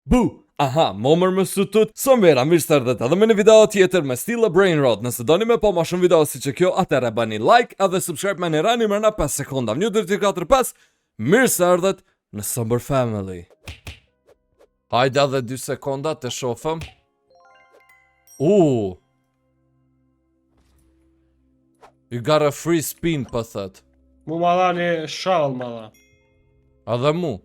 Bu! Aha, momër më sutut, son vera, mirë së erdhët edhe me një video tjetër me stile Brain Rot. Nëse doni me po ma shumë video si që kjo, atëre bani like edhe subscribe me një rani mërna 5 sekonda. 1, 2, 3, 4, 5, mirë së erdhët në Somber Family. Hajde edhe 2 sekonda të shofëm. You got a free spin, për thët. Mu ma dha një shall ma dha. Edhe mu.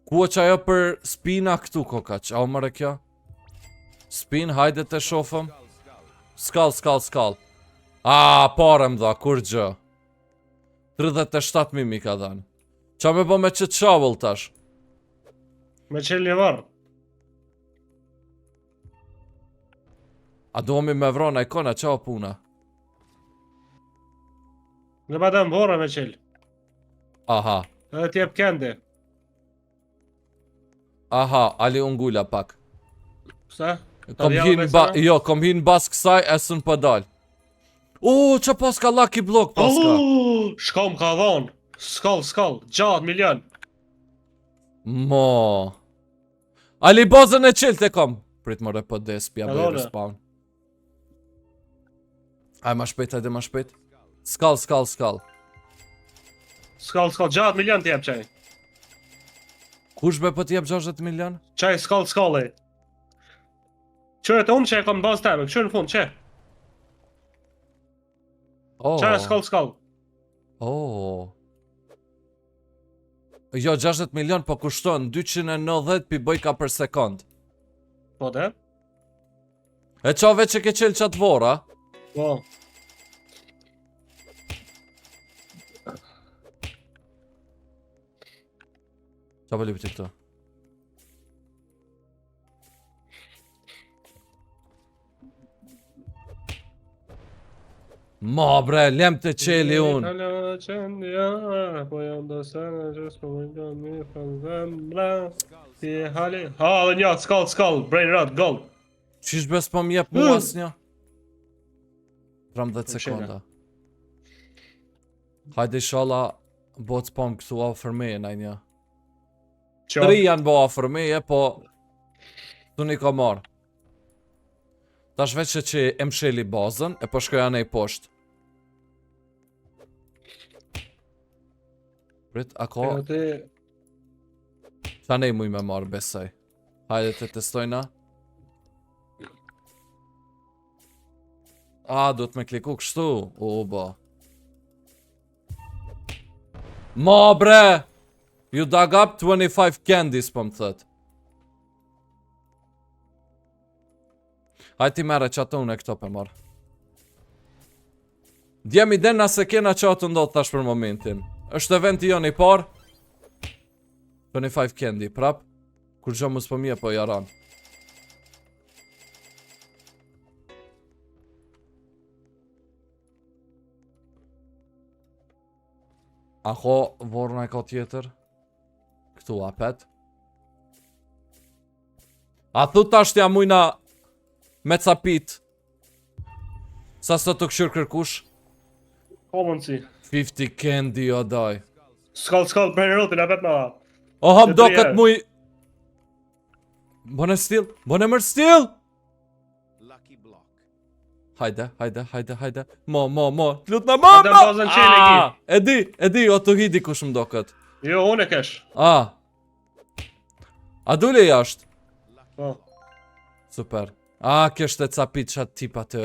Kua që ajo për spina këtu kokaq, a o mëre kjo? Spin, hajde të shofëm. Skall. Pare më dha, kur gjë. 37.000 mi ka dhanë. Qa me po me qëtë shovel tash? Me qelë një varë. A domi me vrona ikona, qa o puna? Në ba të mbore me qelë. Aha, Edhe t'jep kendi. ali ungulla pak. Pse? Kom hin bas kësaj, esën për dal. Që pas ka lucky block pas ka? Shkom ka dhonë. Skall. 6 milion. Mo. Ali bazën e qilë të kom. Prit më repë des, pja bëjë respawn. Aj ma shpejt, hajde ma shpejt. Skall. Skall. 6 milion t'jep qaj. Kush be për t'jep 60 milion? Qaj skalli. Qërë të unë që e kom në bazë teme, këshërë në fund, që? Qaj skall. Jo, 60 milion po kushton 290 pi bojka për sekund. Po dhe? E qove që ke qelë qatë vora? Po. Qa për lipë që këto? Ma bre, lem të qeli unë. Dhe një, skall, Brain Rot, gold. Qish bes po m'jep mu as një? 13 sekonda. Hajde shala, bot s'pom këtu ofër meje naj një. 3 janë bo ofër meje, po tu një ka marë. Tash veç që e msheli bazën, e po shkoja nej poshtë. Prit, ako... Qa nej muj me marë besaj. Hajde të testojna. Do të me kliku kështu. Ba. Ma bre! You dug up 25 candies, po më thët. Hajti mere që atë unë e këto për marë. Djemi den nëse kena që atë ndodhë tash për momentin. Është eventi jo një par. 25 candy, prap. Kur gjo mësë për mje po jaran. Ako, vorna e ka tjetër. Këtu apet. A thu tash t'ja mujna me capit. Sa sot të këshur kërkush? Komënësi. 50 candy, o daj. Skall, Brain Rotin, a vet ma dha. Oha, do këtë muj... Bone stil, bone mër stil! Hajde. Mo. Lut në mo! E di, o të hidi kush më do këtë. Jo, unë e kesh. A dule jashtë? Po. Super. Kështë e capit qatë tipa të,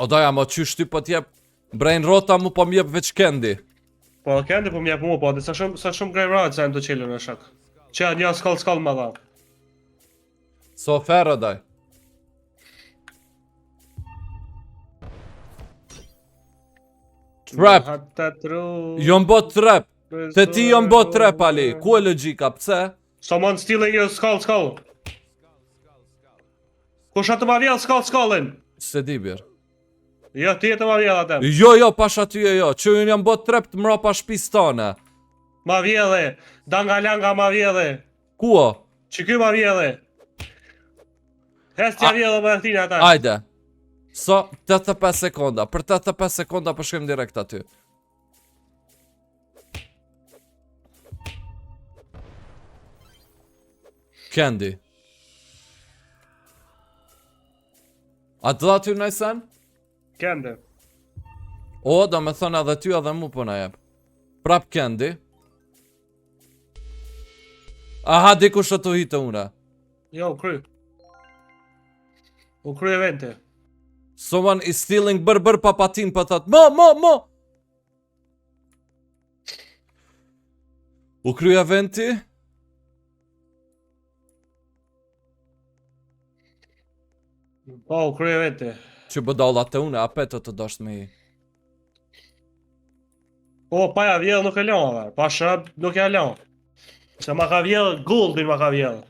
O daja, mo qysh ty po t'jep Brain Rota mu po m'jep veç kendi. Po, kendi po m'jep mu, po, dhe sa shumë Brain Rot sa e më të qelë në shak. Që një skall ma dha. So ferë, daj. Trap. Jo m'bot trap. Te ti jo m'bot trap, Ali. Ku e logjika, pse? Someone stealing your skall. Kush atë ma vjell skallin? Se di birë. Jo, ti e të ma vjell atëm. Jo, pasha ty e jo. Që unë jam bot trap të mra pa shpis tane. Ma vjelle. Danga ma vjelle. Kua? Që ky ma vjelle. Hes t'ja vjelle me tina ata. Ajde. So, 85 sekonda. Për 85 sekonda për shkem direkt aty. Candy. A të dha ty në sen? Candy. O, do me thënë edhe ty edhe mu po na jep. Prap Candy. Aha, dikush të hitë una. Jo, kry. U kry eventi. Someone is stealing bër papatin për thot. Mo! U kry eventi. Po, u kry eventi. Që bëdallat të une, apetë të dosht me i. Po, paja vjellë nuk e lanë, ver. Pa shrab nuk e lanë. Se ma ka vjellë, goldin ma ka vjellë.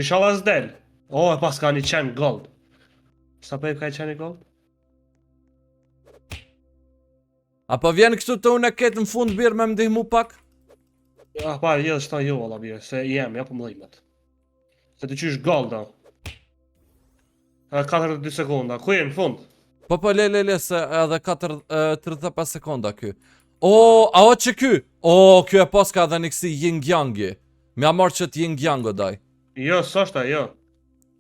Inshallah s'del. O, e pas ka një qenë gold. Sa pejp ka i qenë gold? Apo vjen kështu të une ketë në fund birë me mdihmu pak? Ja, pa, vjellë shta jo, valla bje, se jem, ja po mdhimet. Se të qysh gold, da. 42 sekunda, ku je në fund? Po, le, se edhe 35 sekonda ky. O, a o që ky? O, ky e pas ka edhe një kësi yin-yangi. Mja marrë që t'yin-yang o daj. Jo, s'është, jo.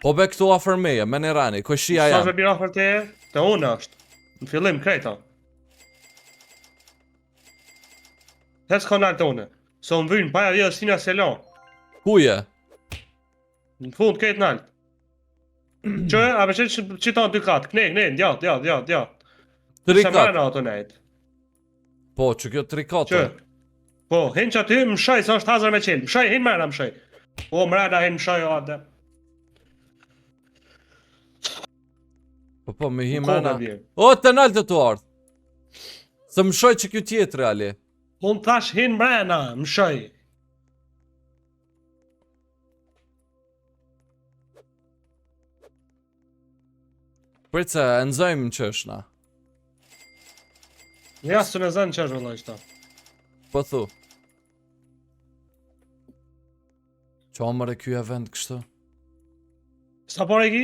Po be këtu afer meje, me një rani, ko shia Sa jam. që bira për te, të unë është. Në fillim, krejta. Hes ka nalë të une. Se unë vynë, paja vjellë s'ina se lanë. Kuje? Në fund, krejt nalë. Që, a me që ta në dy katë, kne, djatë. Se Trikat. mërëna ato nejtë. Po, që kjo trikatë. Që? Po, hinë që aty më shaj, se është hazër me qelë. Më shaj, hinë mërëna më shaj. Po, mërëna hinë më shaj o atë. Po, me hi Në mërëna. kohë bje. O, të nalë të të ardhë. Se më shoj që kjo tjetëri, Ali. Unë thash hinë mërëna, më shaj. Përse, e nëzojmë në qëshna. Ja, së në zënë që është vëllaj qëta. Po thu. Që omër e kjo event kështu? Sa pare ki?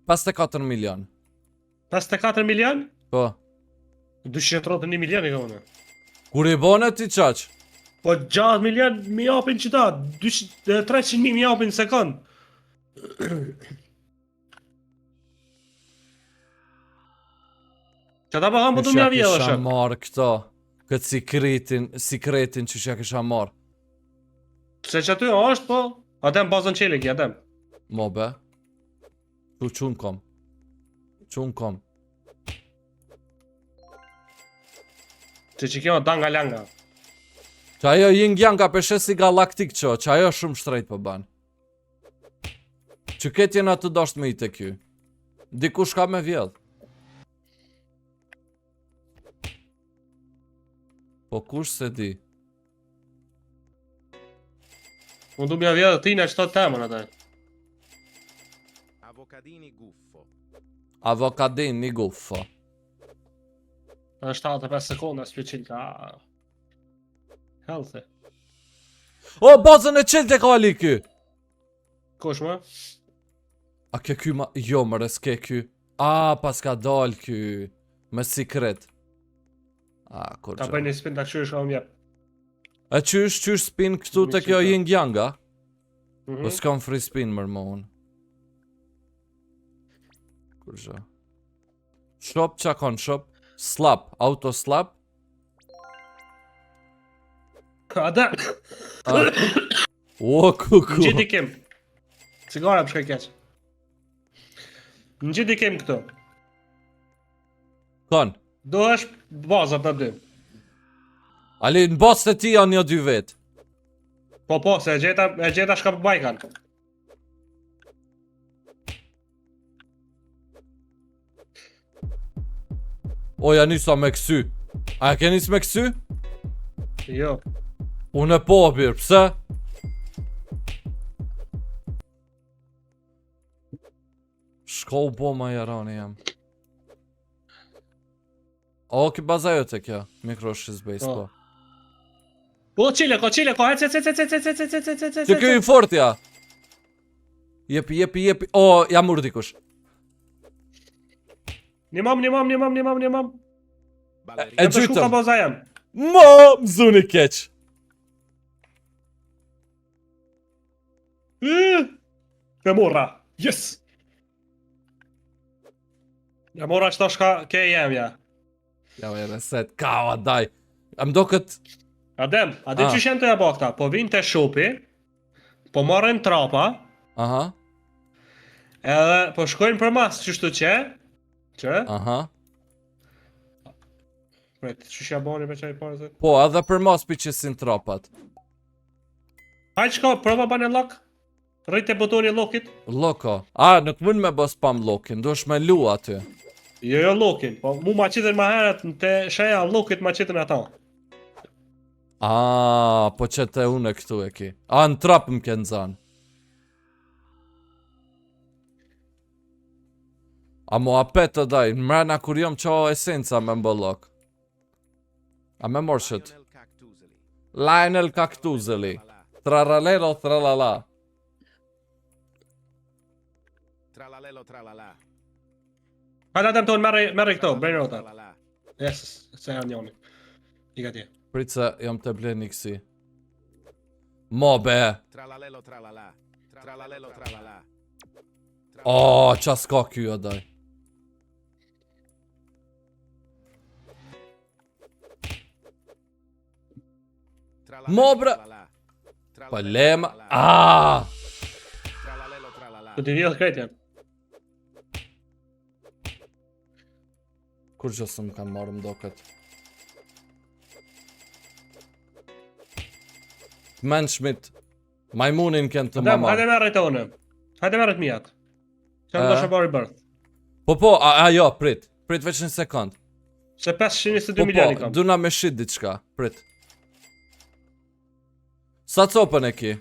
54 milion. 54 milion? Po. 231 milion e ka une. Kur i bone ti qaq? Po 6 milion mi japin qëta, 300.000 mi japin sekund. Që ta pa kam po të mja vjellë Kisha shak. marrë këto. Këtë sikretin që shja kisha marrë. Se që aty është po, atem bazën qeli ki, atem. Mo be. Tu qunë kom. Qunë kom. Se që kjo danga langa. Që ajo yin-yang ka peshe si galaktik që ajo shumë shtrejt për ban. Që ketë jena të dasht me i të kjo. Dikush ka me vjedh. Po kush se di? Unë du mja vjedhë ti në qëto temën atë. Avocadini guffo. Avokadin një guffo. Në 75 sekonda s'pi qilë ka... Healthy. O, bazën e qilt e ka ali ky! Kush më? A ke ky ma... Jo, më reske ky. A, pas ka dal ky. Me sikret. A, kur Ta gjo. bëj një spin të këshyri shka më jep. E qysh spin këtu të kjo yin-yanga? Po Mhm. s'kam free spin mërë më unë. Kur gjo. Shop, qa kon shop? Slap, auto slap. Ata, O, ku. në gjithi kem. Cigara për shkaj keq. Në gjithi kem këtu. Kon. Do është bazat në dy. Ali, në bastë të ti janë një dy vetë. Po, se e gjeta shka për bajkan. O, ja nisa me kësy. A e ke nis me kësy? Jo. Unë e po birë, pse? Shko u po ma jarani jam. O, ki baza jo të kjo. Microshis base, po. Po, qile ko, hec. Që kjo i fortja. Jepi. O, jam ur dikush. Një mam. E Të shku ka gjytëm. baza jam. Mo, mzuni keq. E morra. Yes. Ja mora qëta shka ke jemja. Ja e reset, ka daj. Më do këtë... Adem, a di Ah. që shenë të ja bakta? Po vinë të shopi, po marrin trapa, Aha, edhe po shkojnë për mas, qështu që? aha. Pret, që shja bani me qaj parë zë? Po, edhe për mos piqesin tropat. Hajtë shko, prova bani lock. Rrite botoni lockit. Loko. A, nuk mund me bës pam lokin, duesh me lu aty. Jo lockin, po mu ma qitën ma herët në të sheja lockit ma qitën ata. A, po që te une këtu e ki. A, në trap më kënë zanë. A mo apet të daj, në mrena kur jom qo esenca me mbëllok. A me morshët. Lionel Kaktuzeli. Traralero tralala. Tralalelo tralala. Hajtë Adem tonë, merri këto, brain rota. Yes, se janë njoni. I ka tje. Prit se jam të bleni kësi. Mo be. Tralalelo tralala. Tralalelo tralala. O, qa s'ka kjo daj. Mo bre. Po lema. Aaaa. Tralalelo tralala. Ku t'i vjellë kretjen. Kur që së më kanë marrë më do këtë. Menshmit. Majmunin kënë të Adem, mama. hajde merri tonë. Hajde merri të mijat. Që më do shëbari bërth. Po, jo, prit. Prit veç një sekund. Se 522 Po, milioni kam. duna me shit diçka. Prit. Sa copën e ki?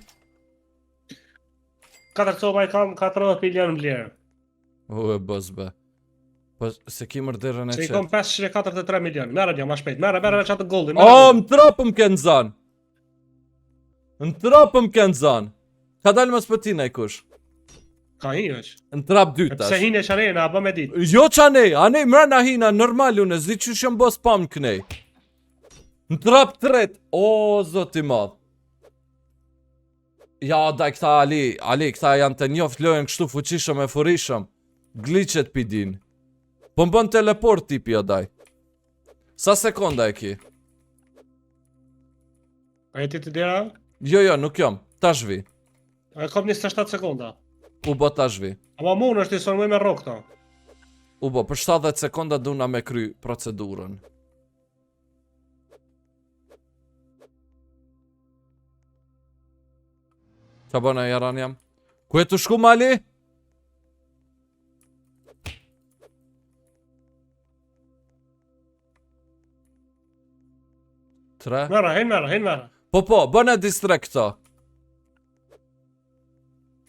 4 copa i kam 40 milion vlerë. U e bës be. Po, se ki mërderën e Se i qetë. kam 543 milion. Merë dja ma shpejt. Merë qatë goldin. O, më trapëm kënë zanë. Në trapëm kënë zanë. Ka dalë më spëtina i kush. Ka hi veç. Në trap Pse dytash. hine qarena, a bë me dit. Jo qa nej, a nej mrena hina normal unë, zi që shëm bës pam kënej. Në trap tret, o, zoti madh. Ja, daj këta Ali, këta janë të njoft lojën kështu fuqishëm e furishëm. Glitchet pidin. Po më bën teleport tipi o daj. Sa sekonda e ki? A e ti të dera? Jo, nuk jom, tash vi. A e kam 27 sekonda. U bo tash vi. Ama mund është i sonë me rok këta. U bo, për 70 sekonda duna me kry procedurën. Qa bëna jaran jam? Ku e të shku mali? Tre? Mera. Po, bëna distrekt këto.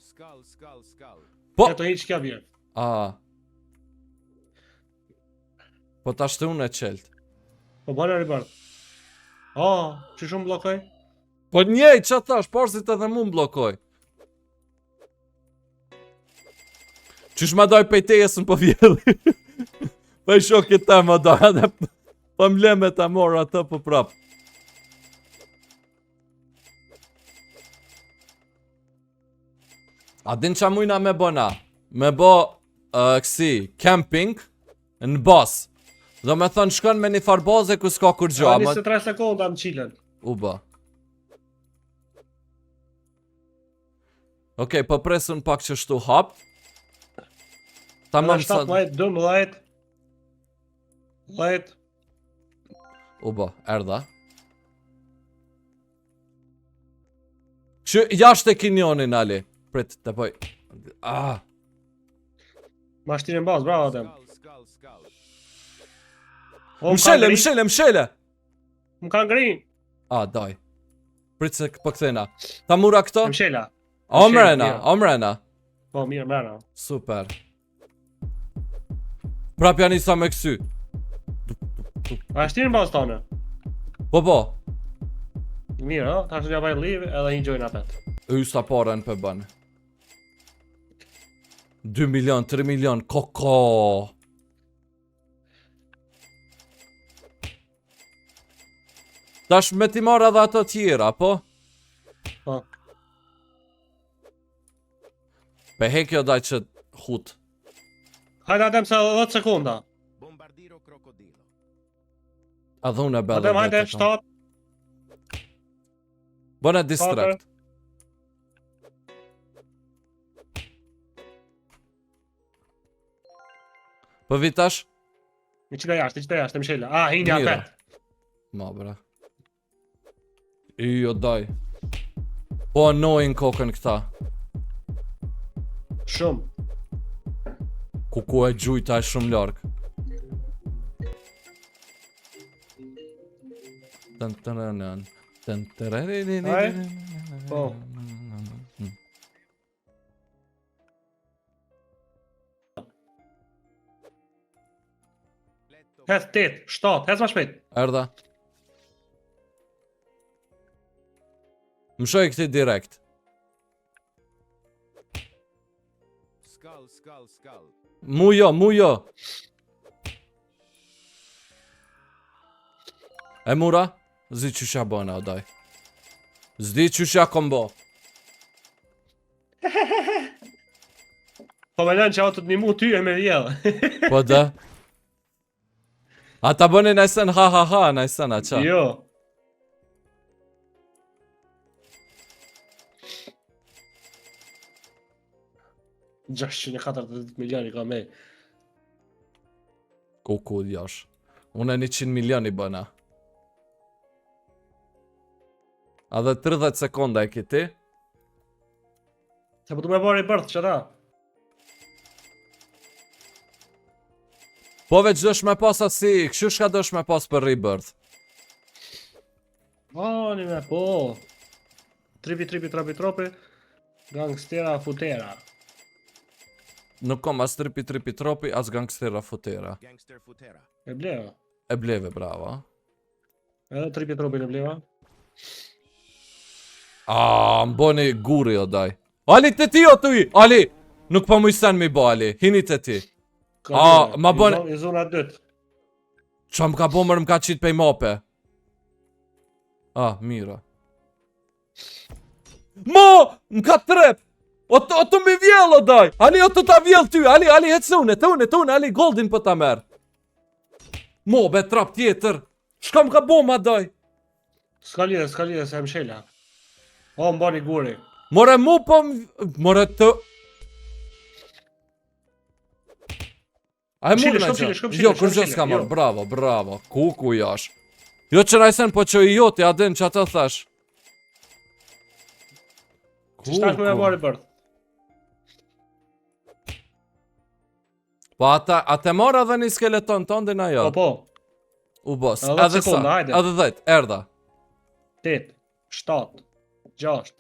Skull. Po! E të hiq kja bjerë. Po ta shtë unë e qelt. Po bënë e ribërë. Që shumë blokoj? Po njej, që thash, porsit edhe mu më blokoj. Qysh ma doj pejtejes në po vjelli. Po i shokit ta ma doj, edhe po mleme ta mora atë po prap. A din qa mujna me bona? Me bo kësi, camping në bas. Do me thënë shkon me një farbaze ku s'ka kur gjo. 23 sekonda më qilen. U ba. Okej, po presun pak që shtu hap. Ta më mësa... 17, 12. 10. U ba, erdha. Që jashtë e kinjonin, Ali. Prit, të poj. Ma shtirin bazë, bravo Adem. Skull. Mshele! Më kanë grin. Daj. Prit se po këthena. Ta mura këto? Mshela. Omrena. Po, mirë, mera. Super. Prap janë isa me kësy. Ma shtirin bazë tonë. Po. Mirë, ta është një baj live edhe një gjojnë apet. Sa pare në pëbën. 2 milion, 3 milion, koko. Tash me ti marrë edhe ato tjera, po? Po. Pe hekjo daj që hut. Hajde Adem se 10 sekonda. Bombardiro crocodilo. A dhune bella. Adem hajde vete, kam. 7. Bëna distrakt. Po vitash? Mi qile jashtë, Mishela. Ah, hinja Mira. 8. Ma bre. Jo daj. Po annoying kokën këta. Shumë. Ku e gjujta e shumë larg. Tën tërënën. Tën tërënën. Aj? Po. Letto. Hes 8, 7, hes ma shpejt. Erdha. Më shoj këti direkt. Skull, skull, skull. Mu jo. E mura? Zi qysha bëna, daj. Zdi qysha kombo. Po me lënë që ato të nimu ty e me vjellë. Po dë. A ta bëni nëjsen ha, nëjsen a qa. Jo. Gjashtë 40 milioni ka me. Ku jash. Unë e 100 milioni bëna. A dhe 30 sekonda e kiti. Se po të me bërë i bërth që ta. Po veç dësh me pas asi, këshu shka dësh me pas për rebirth. Një me po. Tripi. Gangstera futera. Nuk kom as tripi tropi, as gangstera futera. Gangster futera. E bleva. E bleve, brava. Edhe tripi tropin e bleva. Më boni guri o daj. Ali të ti o tuj, Ali! Nuk po mujsen mi bo, Ali, hini të ti. Ma bën- I zona 2. Qa më ka bo mërë më ka qitë pej mope. Mira. Më ka trep! O të mi vjell o daj! Ali, o të ta vjell ty! Ali, hecune, të une, Ali, goldin për ta merë. Be trap tjetër! Shka më ka bo ma daj? Ska lidhe se Mishela. Më bani guri. More mu po more të... A e Shile, mund me shkom gjë? shile, Jo, shkom kur gjë shile, s'ka marrë, jo. bravo, ku jash? Jo që rajsen, po që i joti, adin që atë thash. Qështash me bërë i bërth. Po atë marrë edhe një skeleton të ndin ajo. Po. U bos, Edhe 10 edhe sa, sekonda, hajde. edhe 10, erda. 8, 7, 6,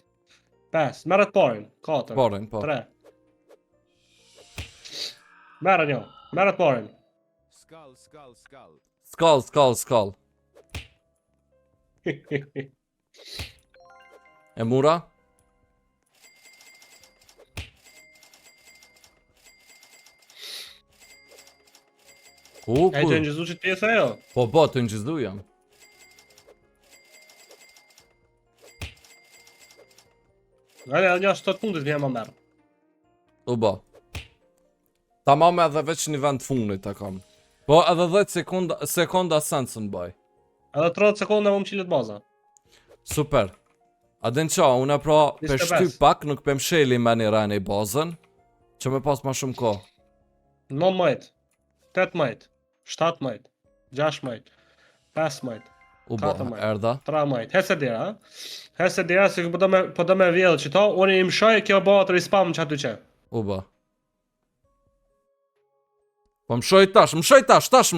5, merët parin, 4, Parin, po. 3. Merë një, merët parin. Skull, skull, skull. Skall. E mura? Ku? E që në gjëzu që t'pjesë e jo. Po, të njëzdu jam. Gale edhe një 7 fundit vjen më merë. U bo. Ta mam edhe veç një vend funit të kam. Po edhe 10 sekonda sensën baj. Edhe 30 sekonda më qilet baza. Super. A den qa, unë pra 25. për shty pak, nuk për msheli me një rani bazën, që me pas ma shumë ko. 9 majt, 8 majt, 7 majt, 6 majt, 5 majt, U bo, 4 majt, erda. 3 majt. Hese dira, ha? Hese dira, se po do me vjellë që ta, unë i mshoj kjo bëhat respam që aty që. U bo. Po më shoj tash më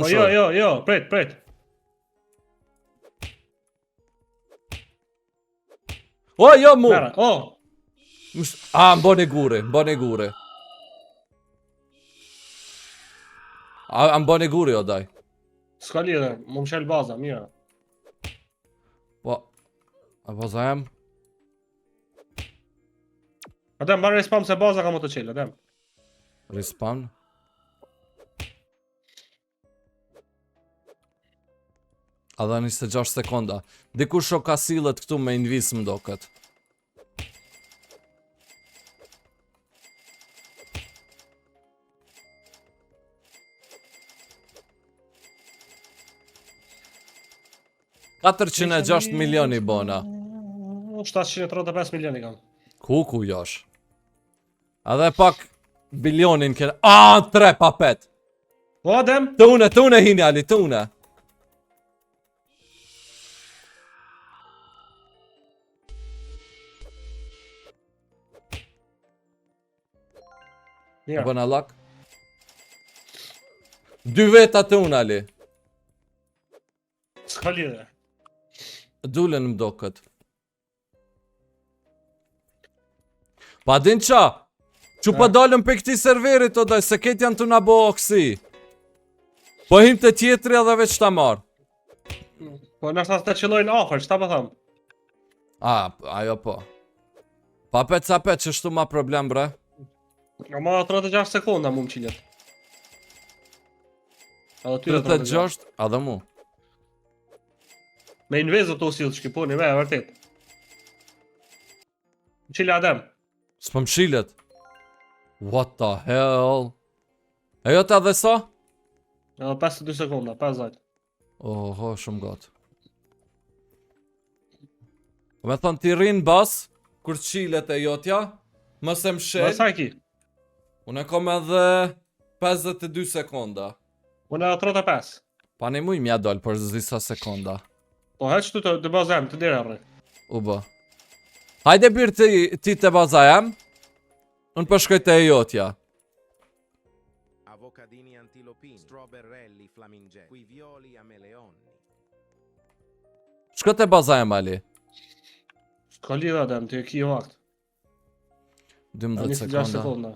Po shoj. jo, prit. O, jo mu! Mera, Më boni guri. Më boni guri, o daj. s'ka lidhe, më mshel baza, mira. Po, a baza jem? Adem, barë respam se baza ka më të qelë, adem. Respawn. A dha 26 sekonda. Diku shok ka sillet këtu me invis më do këtë. 406 milioni bona. 735 milioni kam. Ku josh? Edhe pak bilionin kene. 3 pa 5. Po Adem, Të une hini Ali, të une. mirë. Bëna lak. 2 veta të une Ali. S'ka lidhe. Dulen më do këtë. Pa din qa? Që pa dalëm për këti serverit o daj, se ketë janë të nabo oksi. Po him të tjetëri edhe veç ta marë. Po nështë të qëllojnë afer, që ta po thamë? Ajo po. Pa pet sa pet që shtu ma problem bre. Ama 36 sekonda mu më qilet. Edhe ty 36, edhe mu. Me invezë të usilë që kiponi me, e vërtet. Më qile Adem. S'po më shilet. What the hell? E jo të edhe sa? Edhe 52 sekonda, 50. Oho, shumë gatë. Me thonë ti rinë bas, kur qilet e jotja, mëse më Ma shel, sa ki? unë e kom edhe 52 sekonda. Unë edhe 35. Pa një muj mja dollë për zisa sekonda. Po heq tu të bazem, të dire arre. U bë. Hajde birë ti të baza jam, unë përshkoj të e jotja. Avocadini antilopini. Strawberrelli flaminge. Qui violi ameleoni. Shko të baza jam Ali. S'ka lidhe Adem, të e ki vakt. 12 26 sekonda. sekonda.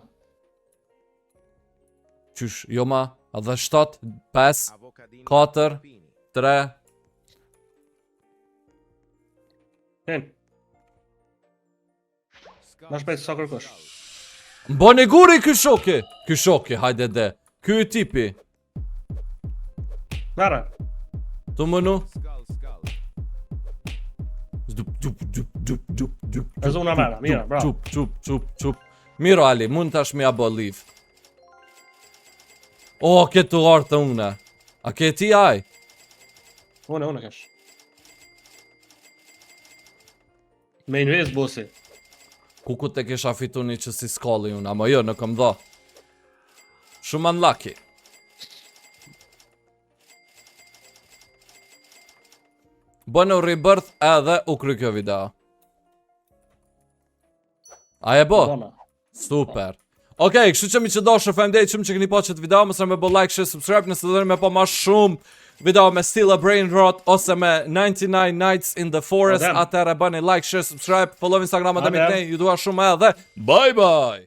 Qysh, jo ma, edhe 7, 5, Avocadini 4, antilopini. 3. Hen, Skull, ma shpejt sa skull, kërkosh. skull. Mboni guri ky shoki. Ky shoki, hajde de. Ky i tipi. Mere, Tu mënu. Skull, skull. Dup. e zona mere, mira, bravo. Qup. Miro Ali, mund tash me abo liv. O, ke të artë të une. A ke ti aj? Une kesh. Me invezë bosi. Ku te kisha fitu një që si skalli unë, ama jo, në këm dha. Shumë unlucky. Bënë rebirth edhe u kry kjo video. A e bo? Bona. Super. Okej, kështu që mi që doshë, faleminderit shumë që keni pa qëtë video, mësë me bo like, share, subscribe, nëse dhe me pa ma shumë video me Still a Brain Rot, ose me 99 Nights in the Forest, Adem. atëre bëni like, share, subscribe, follow Instagram, Adem Adem. Iknej, ju dua shumë edhe, bye bye!